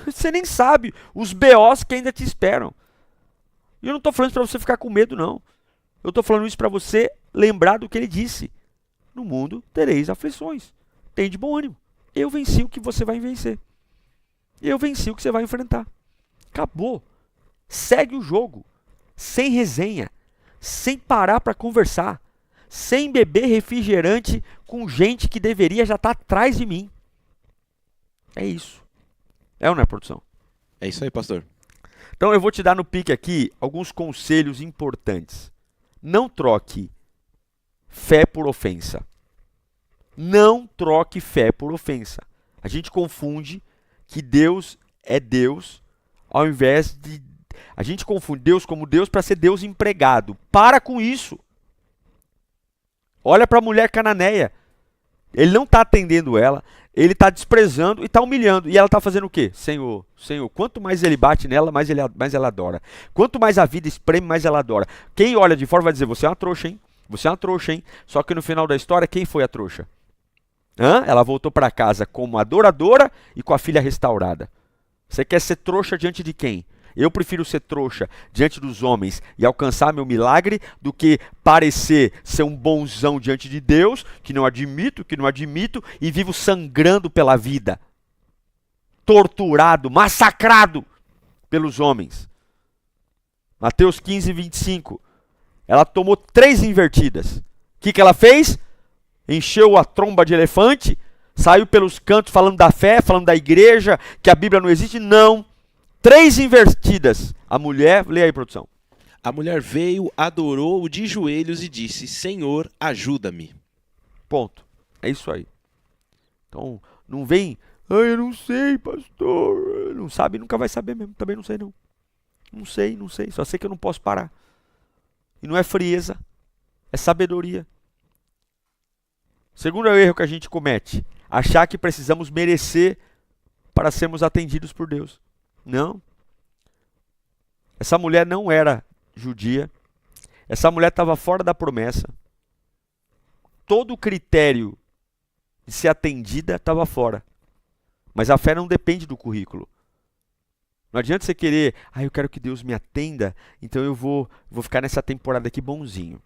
Você nem sabe os BOs que ainda te esperam. E eu não estou falando isso para você ficar com medo, não. Eu estou falando isso para você lembrar do que ele disse. No mundo tereis aflições. Tem de bom ânimo. Eu venci o que você vai vencer. Eu venci o que você vai enfrentar. Acabou. Segue o jogo. Sem resenha. Sem parar para conversar. Sem beber refrigerante com gente que deveria já estar atrás de mim. É isso. É ou não é, produção? É isso aí, pastor. Então eu vou te dar no pique aqui alguns conselhos importantes. Não troque fé por ofensa. Não troque fé por ofensa. A gente confunde que Deus é Deus ao invés de... A gente confunde Deus como Deus para ser Deus empregado. Para com isso. Olha para a mulher cananeia. Ele não está atendendo ela, ele está desprezando e está humilhando. E ela está fazendo o quê? Senhor, Senhor, quanto mais ele bate nela, mais ela adora. Quanto mais a vida espreme, mais ela adora. Quem olha de fora vai dizer, você é uma trouxa, hein? Você é uma trouxa, hein? Só que no final da história, quem foi a trouxa? Ela voltou para casa como adoradora e com a filha restaurada. Você quer ser trouxa diante de quem? Eu prefiro ser trouxa diante dos homens e alcançar meu milagre do que parecer ser um bonzão diante de Deus, que não admito, e vivo sangrando pela vida. Torturado, massacrado pelos homens. Mateus 15, 25. Ela tomou 3 invertidas. O que ela fez? Encheu a tromba de elefante, saiu pelos cantos falando da fé, falando da igreja, que a Bíblia não existe. Não. 3 invertidas. A mulher, lê aí, produção. A mulher veio, adorou-o de joelhos e disse, Senhor, ajuda-me. Ponto. É isso aí. Então, não vem, eu não sei, pastor. Não sabe, nunca vai saber mesmo. Também não sei, não. Não sei. Só sei que eu não posso parar. E não é frieza, é sabedoria. Segundo erro que a gente comete, achar que precisamos merecer para sermos atendidos por Deus. Não. Essa mulher não era judia. Essa mulher estava fora da promessa. Todo o critério de ser atendida estava fora. Mas a fé não depende do currículo. Não adianta você querer, eu quero que Deus me atenda, então eu vou ficar nessa temporada aqui bonzinho.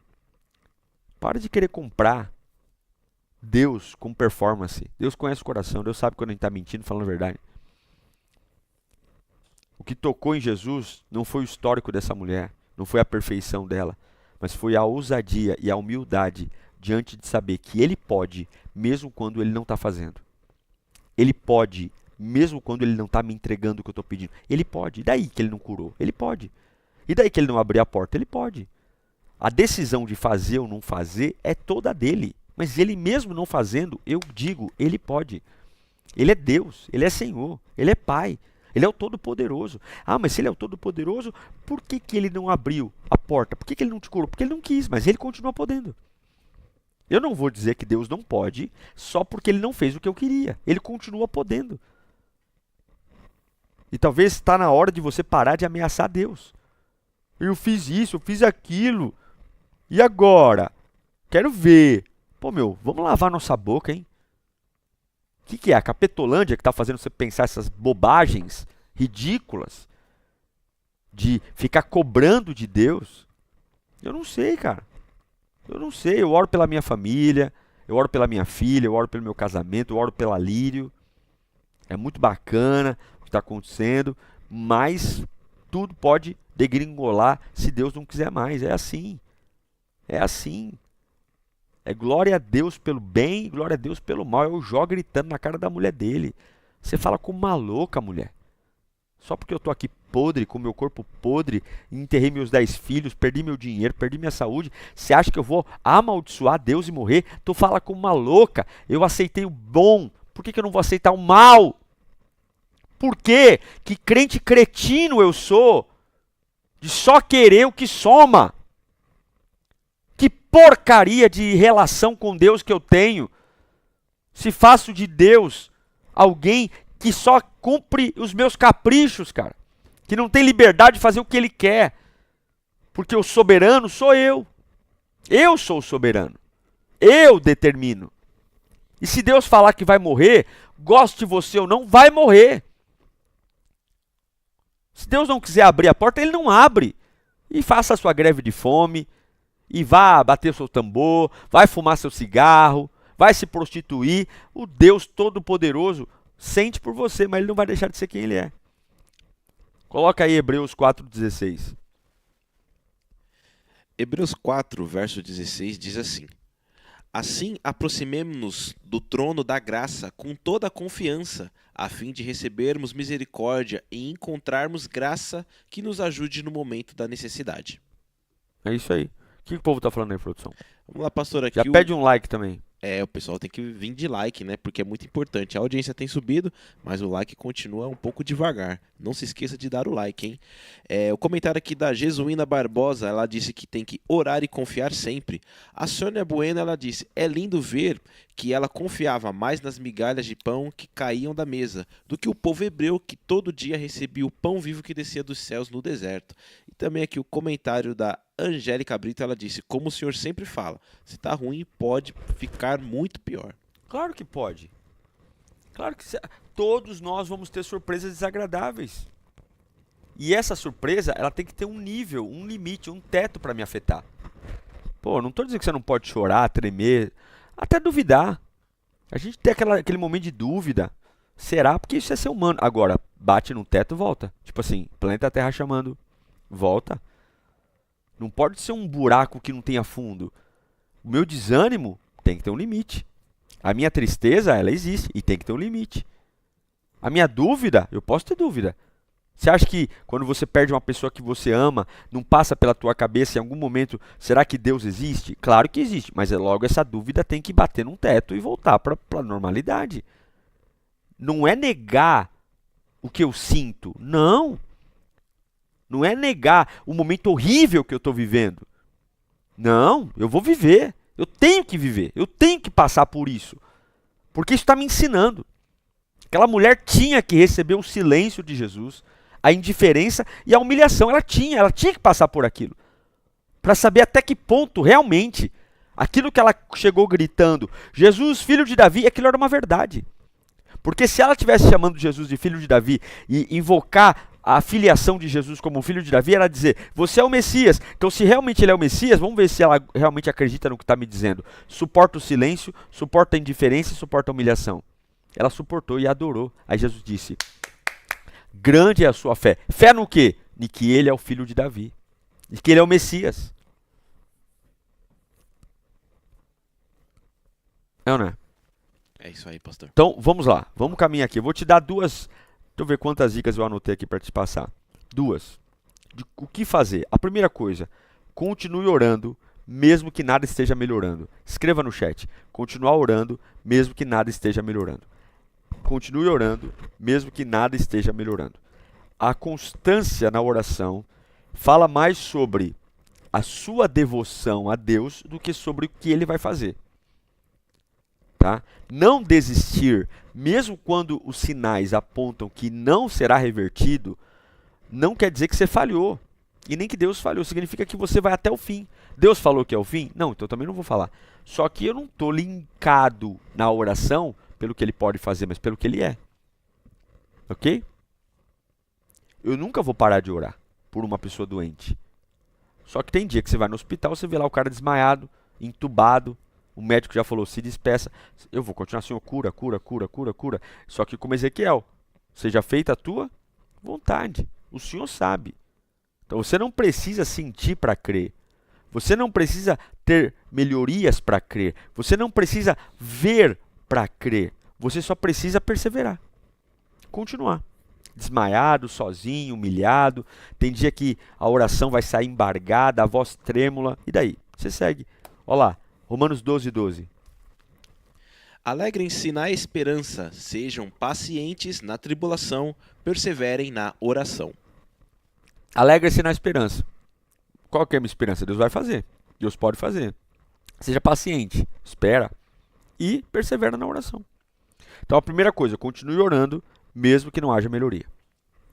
Para de querer comprar Deus com performance. Deus conhece o coração, Deus sabe quando a gente está mentindo, falando a verdade. O que tocou em Jesus não foi o histórico dessa mulher, não foi a perfeição dela, mas foi a ousadia e a humildade diante de saber que Ele pode, mesmo quando Ele não está fazendo. Ele pode, mesmo quando Ele não está me entregando o que eu estou pedindo. Ele pode. E daí que Ele não curou? Ele pode. E daí que Ele não abriu a porta? Ele pode. A decisão de fazer ou não fazer é toda dele. Mas Ele mesmo não fazendo, eu digo, Ele pode. Ele é Deus, Ele é Senhor, Ele é Pai. Ele é o Todo-Poderoso. Mas se Ele é o Todo-Poderoso, por que Ele não abriu a porta? Por que Ele não te curou? Porque Ele não quis, mas Ele continua podendo. Eu não vou dizer que Deus não pode só porque Ele não fez o que eu queria. Ele continua podendo. E talvez está na hora de você parar de ameaçar Deus. Eu fiz isso, eu fiz aquilo. E agora? Quero ver. Vamos lavar nossa boca, hein? O que é? A Capetolândia que está fazendo você pensar essas bobagens ridículas de ficar cobrando de Deus? Eu não sei, cara. Eu não sei. Eu oro pela minha família, eu oro pela minha filha, eu oro pelo meu casamento, eu oro pela Lírio. É muito bacana o que está acontecendo, mas tudo pode degringolar se Deus não quiser mais. É assim. É assim. É glória a Deus pelo bem e glória a Deus pelo mal. É o Jó gritando na cara da mulher dele. Você fala como uma louca, mulher. Só porque eu estou aqui podre, com meu corpo podre, enterrei meus 10 filhos, perdi meu dinheiro, perdi minha saúde. Você acha que eu vou amaldiçoar Deus e morrer? Tu fala como uma louca. Eu aceitei o bom. Por que eu não vou aceitar o mal? Por quê? Que crente cretino eu sou de só querer o que soma. Que porcaria de relação com Deus que eu tenho, se faço de Deus alguém que só cumpre os meus caprichos, cara, que não tem liberdade de fazer o que Ele quer, porque o soberano sou eu sou o soberano, eu determino. E se Deus falar que vai morrer, goste de você ou não, vai morrer. Se Deus não quiser abrir a porta, Ele não abre, e faça a sua greve de fome, e vá bater o seu tambor, vai fumar seu cigarro, vai se prostituir, o Deus Todo-Poderoso sente por você, mas ele não vai deixar de ser quem ele é. Coloca aí Hebreus 4,16. Hebreus 4, verso 16 diz assim: Assim aproximemo-nos do trono da graça com toda a confiança, a fim de recebermos misericórdia e encontrarmos graça que nos ajude no momento da necessidade. É isso aí. O que o povo tá falando aí, produção? Vamos lá, pastor, aqui Já pede um like também. o pessoal tem que vir de like, né? Porque é muito importante. A audiência tem subido, mas o like continua um pouco devagar. Não se esqueça de dar o like, hein? O comentário aqui da Jesuína Barbosa, ela disse que tem que orar e confiar sempre. A Sônia Bueno, ela disse, é lindo ver que ela confiava mais nas migalhas de pão que caíam da mesa, do que o povo hebreu que todo dia recebia o pão vivo que descia dos céus no deserto. E também aqui o comentário da Angélica Brito, ela disse, como o senhor sempre fala, se tá ruim, pode ficar muito pior. Claro que pode. Claro que todos nós vamos ter surpresas desagradáveis. E essa surpresa, ela tem que ter um nível, um limite, um teto para me afetar. Pô, não tô dizendo que você não pode chorar, tremer, até duvidar. A gente tem aquele momento de dúvida. Será? Porque isso é ser humano. Agora, bate no teto, volta. Tipo assim, planeta Terra chamando, volta. Não pode ser um buraco que não tenha fundo. O meu desânimo tem que ter um limite. A minha tristeza, ela existe e tem que ter um limite. A minha dúvida, eu posso ter dúvida. Você acha que quando você perde uma pessoa que você ama, não passa pela tua cabeça em algum momento, será que Deus existe? Claro que existe, mas logo essa dúvida tem que bater num teto e voltar para a normalidade. Não é negar o que eu sinto, não. Não é negar o momento horrível que eu estou vivendo. Não, eu vou viver. Eu tenho que viver. Eu tenho que passar por isso. Porque isso está me ensinando. Aquela mulher tinha que receber o silêncio de Jesus, a indiferença e a humilhação. Ela tinha que passar por aquilo. Para saber até que ponto realmente aquilo que ela chegou gritando, Jesus, filho de Davi, aquilo era uma verdade. Porque se ela estivesse chamando Jesus de filho de Davi e invocar a filiação de Jesus como filho de Davi, ela dizer, você é o Messias. Então se realmente ele é o Messias, vamos ver se ela realmente acredita no que está me dizendo. Suporta o silêncio, suporta a indiferença e suporta a humilhação. Ela suportou e adorou. Aí Jesus disse, grande é a sua fé. Fé no quê? De que ele é o filho de Davi. De que ele é o Messias. É ou não é? É isso aí, pastor. Então, vamos lá. Vamos caminhar aqui. Eu vou te dar duas. Deixa eu ver quantas dicas eu anotei aqui para te passar. Duas. O que fazer? A primeira coisa, continue orando, mesmo que nada esteja melhorando. Escreva no chat. Continuar orando, mesmo que nada esteja melhorando. Continue orando, mesmo que nada esteja melhorando. A constância na oração fala mais sobre a sua devoção a Deus do que sobre o que ele vai fazer. Tá? Não desistir, mesmo quando os sinais apontam que não será revertido, não quer dizer que você falhou. E nem que Deus falhou, significa que você vai até o fim. Deus falou que é o fim? Não, então eu também não vou falar. Só que eu não estou linkado na oração pelo que ele pode fazer, mas pelo que ele é. Ok? Eu nunca vou parar de orar por uma pessoa doente. Só que tem dia que você vai no hospital, você vê lá o cara desmaiado, entubado, o médico já falou, se despeça. Eu vou continuar assim, cura, cura, cura, cura, cura. Só que como Ezequiel, seja feita a tua vontade. O Senhor sabe. Então você não precisa sentir para crer. Você não precisa ter melhorias para crer. Você não precisa ver para crer. Você só precisa perseverar. Continuar. Desmaiado, sozinho, humilhado. Tem dia que a oração vai sair embargada, a voz trêmula. E daí? Você segue. Olha lá. Romanos 12, 12. Alegrem-se na esperança, sejam pacientes na tribulação, perseverem na oração. Alegre-se na esperança. Qual que é a minha esperança? Deus vai fazer. Deus pode fazer. Seja paciente, espera e persevera na oração. Então a primeira coisa, continue orando, mesmo que não haja melhoria.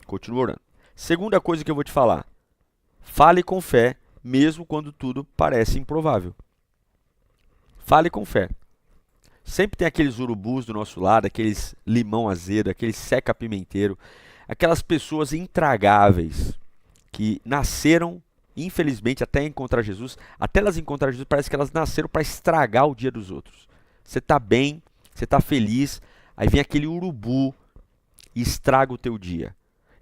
Continue orando. Segunda coisa que eu vou te falar, fale com fé, mesmo quando tudo parece improvável. Fale com fé. Sempre tem aqueles urubus do nosso lado, aqueles limão azedo, aqueles seca-pimenteiro, aquelas pessoas intragáveis que nasceram, infelizmente, até encontrar Jesus. Até elas encontrarem Jesus, parece que elas nasceram para estragar o dia dos outros. Você tá bem, você tá feliz, aí vem aquele urubu e estraga o teu dia.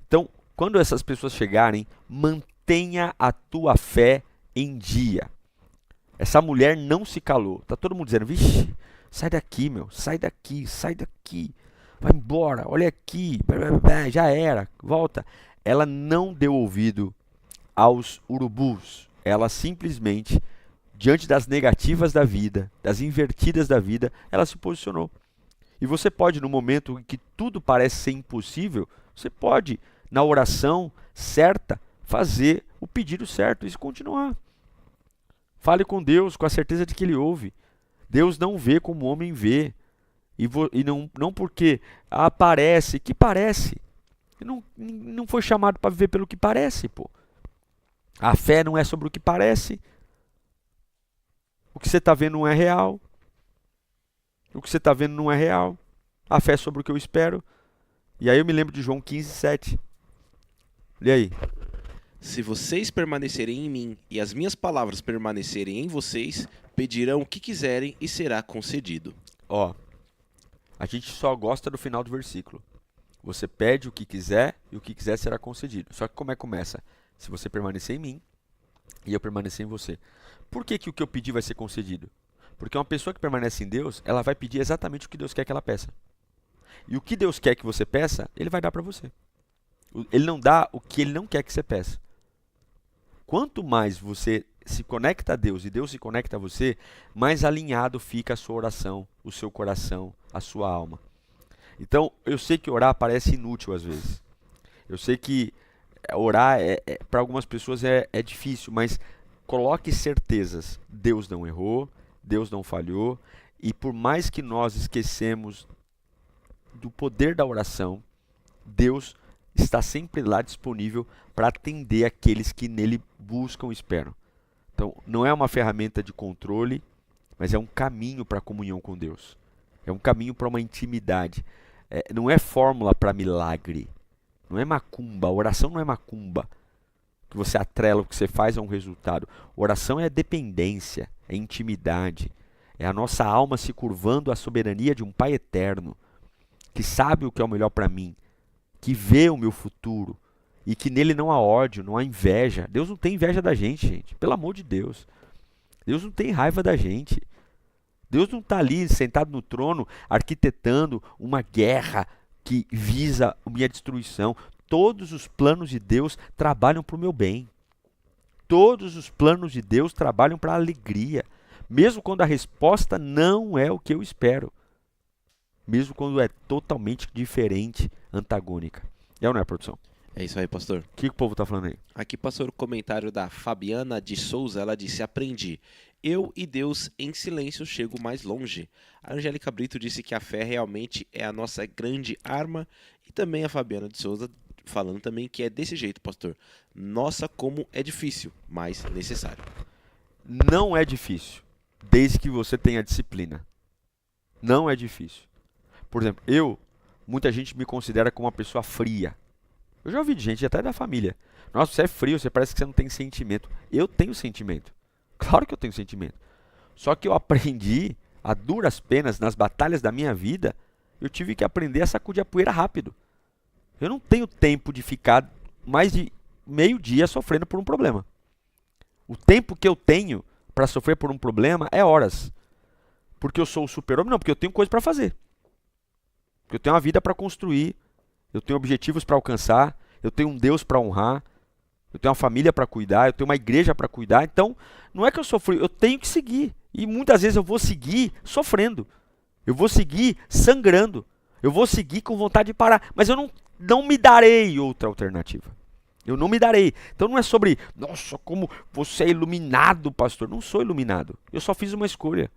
Então, quando essas pessoas chegarem, mantenha a tua fé em dia. Essa mulher não se calou. Tá todo mundo dizendo, vixe, sai daqui, meu, sai daqui, vai embora, olha aqui, já era, volta. Ela não deu ouvido aos urubus. Ela simplesmente, diante das negativas da vida, das invertidas da vida, ela se posicionou. E você pode, no momento em que tudo parece ser impossível, você pode, na oração certa, fazer o pedido certo e continuar. Fale com Deus com a certeza de que Ele ouve. Deus não vê como o homem vê. E não porque parece, que parece. Não foi chamado para viver pelo que parece, pô. A fé não é sobre o que parece. O que você está vendo não é real. O que você está vendo não é real. A fé é sobre o que eu espero. E aí eu me lembro de João 15:7. Olha aí. Se vocês permanecerem em mim e as minhas palavras permanecerem em vocês, pedirão o que quiserem e será concedido. Ó, a gente só gosta do final do versículo. Você pede o que quiser e o que quiser será concedido. Só que como é que começa? Se você permanecer em mim e eu permanecer em você. Por que o que eu pedir vai ser concedido? Porque uma pessoa que permanece em Deus, ela vai pedir exatamente o que Deus quer que ela peça. E o que Deus quer que você peça, Ele vai dar para você. Ele não dá o que Ele não quer que você peça. Quanto mais você se conecta a Deus e Deus se conecta a você, mais alinhado fica a sua oração, o seu coração, a sua alma. Então, eu sei que orar parece inútil às vezes. Eu sei que orar para algumas pessoas é difícil, mas coloque certezas. Deus não errou, Deus não falhou, e por mais que nós esquecemos do poder da oração, Deus está sempre lá disponível para atender aqueles que nele buscam e esperam. Então, não é uma ferramenta de controle, mas é um caminho para a comunhão com Deus. É um caminho para uma intimidade. Não é fórmula para milagre. Não é macumba. A oração não é macumba. Que você atrela o que você faz a um resultado. Oração é dependência, é intimidade. É a nossa alma se curvando à soberania de um Pai eterno, que sabe o que é o melhor para mim, que vê o meu futuro e que nele não há ódio, não há inveja. Deus não tem inveja da gente, pelo amor de Deus. Deus não tem raiva da gente. Deus não está ali sentado no trono arquitetando uma guerra que visa a minha destruição. Todos os planos de Deus trabalham para o meu bem. Todos os planos de Deus trabalham para a alegria. Mesmo quando a resposta não é o que eu espero. Mesmo quando é totalmente diferente, antagônica. É ou não é, produção? É isso aí, pastor. O que o povo está falando aí? Aqui, pastor, o comentário da Fabiana de Souza, ela disse, aprendi. Eu e Deus em silêncio chego mais longe. A Angélica Brito disse que a fé realmente é a nossa grande arma. E também a Fabiana de Souza falando também que é desse jeito, pastor. Nossa, como é difícil, mas necessário. Não é difícil, desde que você tenha disciplina. Não é difícil. Por exemplo, muita gente me considera como uma pessoa fria. Eu já ouvi de gente, até da família. Nossa, você é frio, você parece que você não tem sentimento. Eu tenho sentimento. Claro que eu tenho sentimento. Só que eu aprendi, a duras penas, nas batalhas da minha vida, eu tive que aprender a sacudir a poeira rápido. Eu não tenho tempo de ficar mais de meio dia sofrendo por um problema. O tempo que eu tenho para sofrer por um problema é horas. Porque eu sou o super-homem? Não, porque eu tenho coisa para fazer. Porque eu tenho uma vida para construir, eu tenho objetivos para alcançar, eu tenho um Deus para honrar, eu tenho uma família para cuidar, eu tenho uma igreja para cuidar. Então, não é que eu sofri, eu tenho que seguir. E muitas vezes eu vou seguir sofrendo. Eu vou seguir sangrando. Eu vou seguir com vontade de parar. Mas eu não me darei outra alternativa. Eu não me darei. Então não é sobre, nossa, como você é iluminado, pastor. Não sou iluminado. Eu só fiz uma escolha.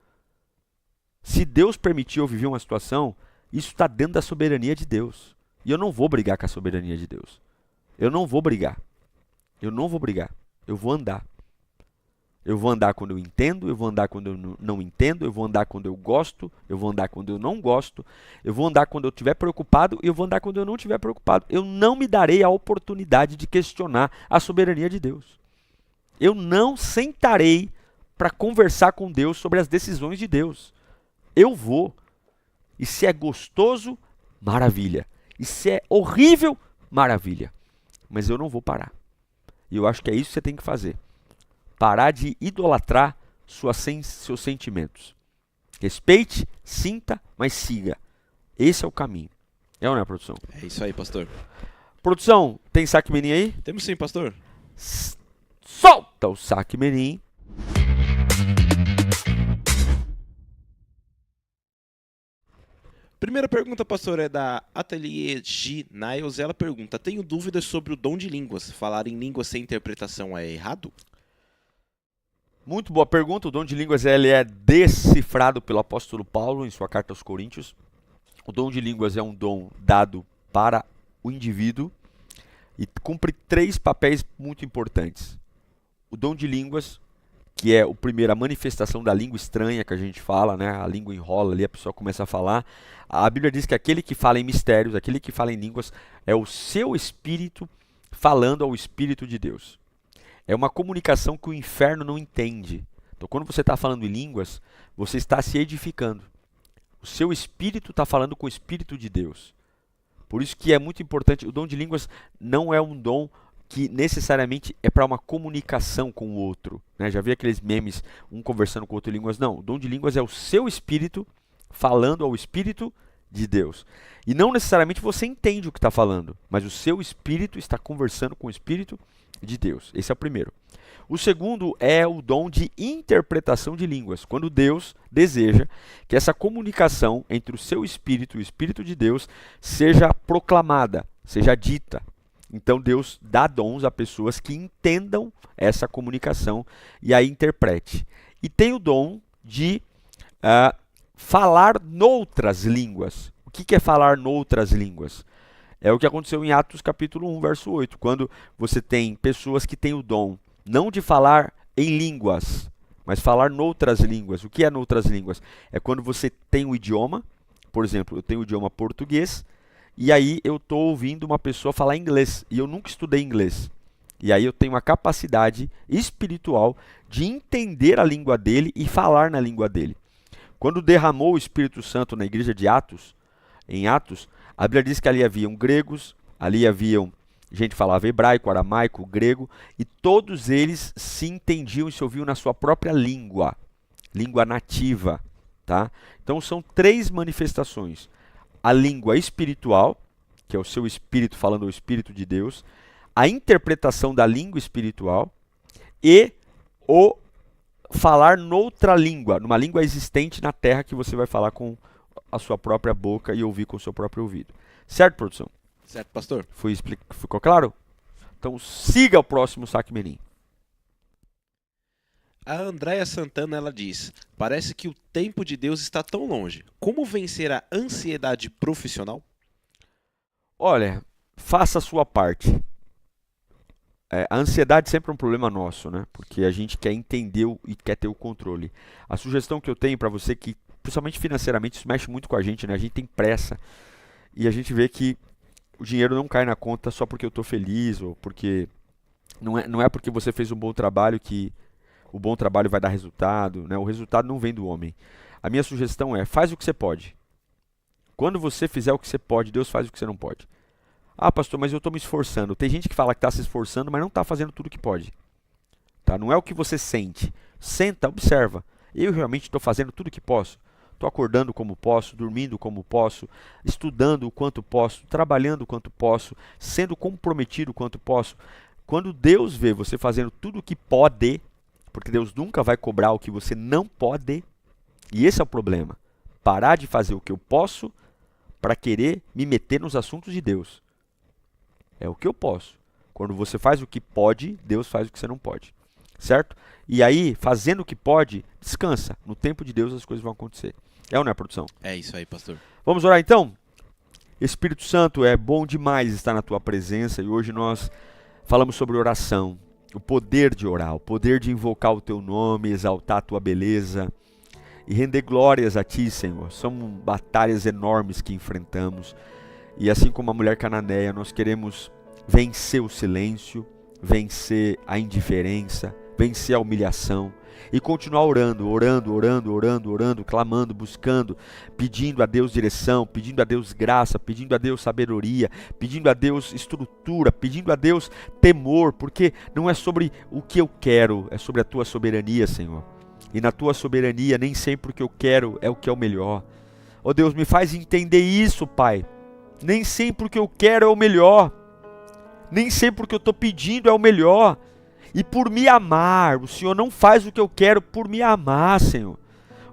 Se Deus permitiu eu viver uma situação, isso está dentro da soberania de Deus. E eu não vou brigar com a soberania de Deus. Eu não vou brigar. Eu não vou brigar. Eu vou andar. Eu vou andar quando eu entendo, eu vou andar quando eu não entendo, eu vou andar quando eu gosto, eu vou andar quando eu não gosto, eu vou andar quando eu estiver preocupado e eu vou andar quando eu não estiver preocupado. Eu não me darei a oportunidade de questionar a soberania de Deus. Eu não sentarei para conversar com Deus sobre as decisões de Deus. eu vou. E se é gostoso, maravilha. E se é horrível, maravilha. Mas eu não vou parar. E eu acho que é isso que você tem que fazer. Parar de idolatrar seus sentimentos. Respeite, sinta, mas siga. Esse é o caminho. É ou não é, produção? É isso aí, pastor. Produção, tem saque menin aí? Temos sim, pastor. Solta o saque menin. Primeira pergunta, pastor, é da Atelier G. Niles. Ela pergunta: tenho dúvidas sobre o dom de línguas. Falar em línguas sem interpretação é errado? Muito boa pergunta. O dom de línguas ele é decifrado pelo apóstolo Paulo em sua carta aos Coríntios. O dom de línguas é um dom dado para o indivíduo e cumpre 3 papéis muito importantes. O dom de línguas, que é a manifestação da língua estranha que a gente fala, né? A língua enrola ali, a pessoa começa a falar. A Bíblia diz que aquele que fala em mistérios, aquele que fala em línguas, é o seu espírito falando ao Espírito de Deus. É uma comunicação que o inferno não entende. Então, quando você está falando em línguas, você está se edificando. O seu espírito está falando com o Espírito de Deus. Por isso que é muito importante, o dom de línguas não é um dom que necessariamente é para uma comunicação com o outro. Né? Já vi aqueles memes, um conversando com o outro em línguas. Não, o dom de línguas é o seu espírito falando ao Espírito de Deus. E não necessariamente você entende o que está falando, mas o seu espírito está conversando com o Espírito de Deus. Esse é o primeiro. O segundo é o dom de interpretação de línguas, quando Deus deseja que essa comunicação entre o seu espírito e o Espírito de Deus seja proclamada, seja dita. Então Deus dá dons a pessoas que entendam essa comunicação e a interprete. E tem o dom de falar noutras línguas. O que é falar noutras línguas? É o que aconteceu em Atos capítulo 1, verso 8, quando você tem pessoas que têm o dom não de falar em línguas, mas falar noutras línguas. O que é noutras línguas? É quando você tem um idioma, por exemplo, eu tenho o idioma português, e aí eu estou ouvindo uma pessoa falar inglês, e eu nunca estudei inglês. E aí eu tenho a capacidade espiritual de entender a língua dele e falar na língua dele. Quando derramou o Espírito Santo na igreja de Atos, em Atos, a Bíblia diz que ali haviam gregos, ali haviam gente que falava hebraico, aramaico, grego, e todos eles se entendiam e se ouviam na sua própria língua, língua nativa. Tá? Então são 3 manifestações. A língua espiritual, que é o seu espírito falando ao Espírito de Deus, a interpretação da língua espiritual e o falar noutra língua, numa língua existente na terra que você vai falar com a sua própria boca e ouvir com o seu próprio ouvido. Certo, produção? Certo, pastor. Ficou claro? Então siga o próximo saque menin. A Andréia Santana, ela diz: parece que o tempo de Deus está tão longe. Como vencer a ansiedade profissional? Olha, faça a sua parte. A ansiedade sempre é um problema nosso, né? Porque a gente quer entender e quer ter o controle. A sugestão que eu tenho para você, que principalmente financeiramente, isso mexe muito com a gente, né? A gente tem pressa e a gente vê que o dinheiro não cai na conta só porque eu estou feliz ou porque não é porque você fez um bom trabalho que o bom trabalho vai dar resultado, né? O resultado não vem do homem. A minha sugestão é: faz o que você pode. Quando você fizer o que você pode, Deus faz o que você não pode. Ah, pastor, mas eu estou me esforçando. Tem gente que fala que está se esforçando, mas não está fazendo tudo o que pode. Tá? Não é o que você sente. Senta, observa. Eu realmente estou fazendo tudo o que posso. Estou acordando como posso, dormindo como posso, estudando o quanto posso, trabalhando o quanto posso, sendo comprometido o quanto posso. Quando Deus vê você fazendo tudo o que pode, porque Deus nunca vai cobrar o que você não pode, e esse é o problema. Parar de fazer o que eu posso para querer me meter nos assuntos de Deus. É o que eu posso. Quando você faz o que pode, Deus faz o que você não pode. Certo? E aí, fazendo o que pode, descansa. No tempo de Deus as coisas vão acontecer. É ou não é, produção? É isso aí, pastor. Vamos orar então? Espírito Santo, é bom demais estar na tua presença e hoje nós falamos sobre oração. O poder de orar, o poder de invocar o teu nome, exaltar a tua beleza e render glórias a ti, Senhor. São batalhas enormes que enfrentamos. E assim como a mulher cananeia, nós queremos vencer o silêncio, vencer a indiferença, vencer a humilhação e continuar orando, clamando, buscando, pedindo a Deus direção, pedindo a Deus graça, pedindo a Deus sabedoria, pedindo a Deus estrutura, pedindo a Deus temor, porque não é sobre o que eu quero, é sobre a tua soberania, Senhor. E na tua soberania nem sempre o que eu quero é o que é o melhor. Oh Deus, me faz entender isso, Pai. Nem sempre o que eu quero é o melhor. Nem sempre o que eu estou pedindo é o melhor. E por me amar, o Senhor não faz o que eu quero por me amar, Senhor.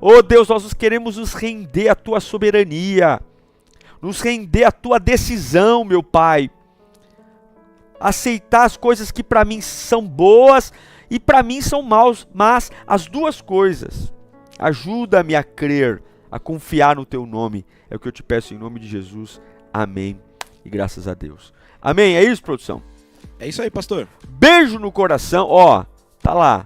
Oh Deus, nós queremos nos render à tua soberania. Nos render à tua decisão, meu Pai. Aceitar as coisas que para mim são boas e para mim são maus, mas as duas coisas. Ajuda-me a crer, a confiar no teu nome. É o que eu te peço em nome de Jesus. Amém. E graças a Deus. Amém. É isso, produção? É isso aí, pastor. Beijo no coração. Ó, tá lá.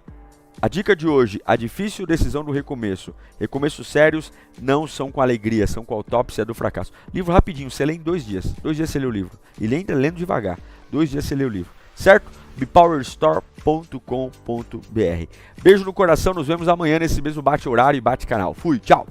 A dica de hoje, a difícil decisão do recomeço. Recomeços sérios não são com alegria, são com a autópsia do fracasso. Livro rapidinho, você lê em 2 dias. 2 dias você lê o livro. E ainda lendo devagar. 2 dias você lê o livro. Certo? bepowerstore.com.br. Beijo no coração, nos vemos amanhã nesse mesmo bate-horário e bate-canal. Fui, tchau!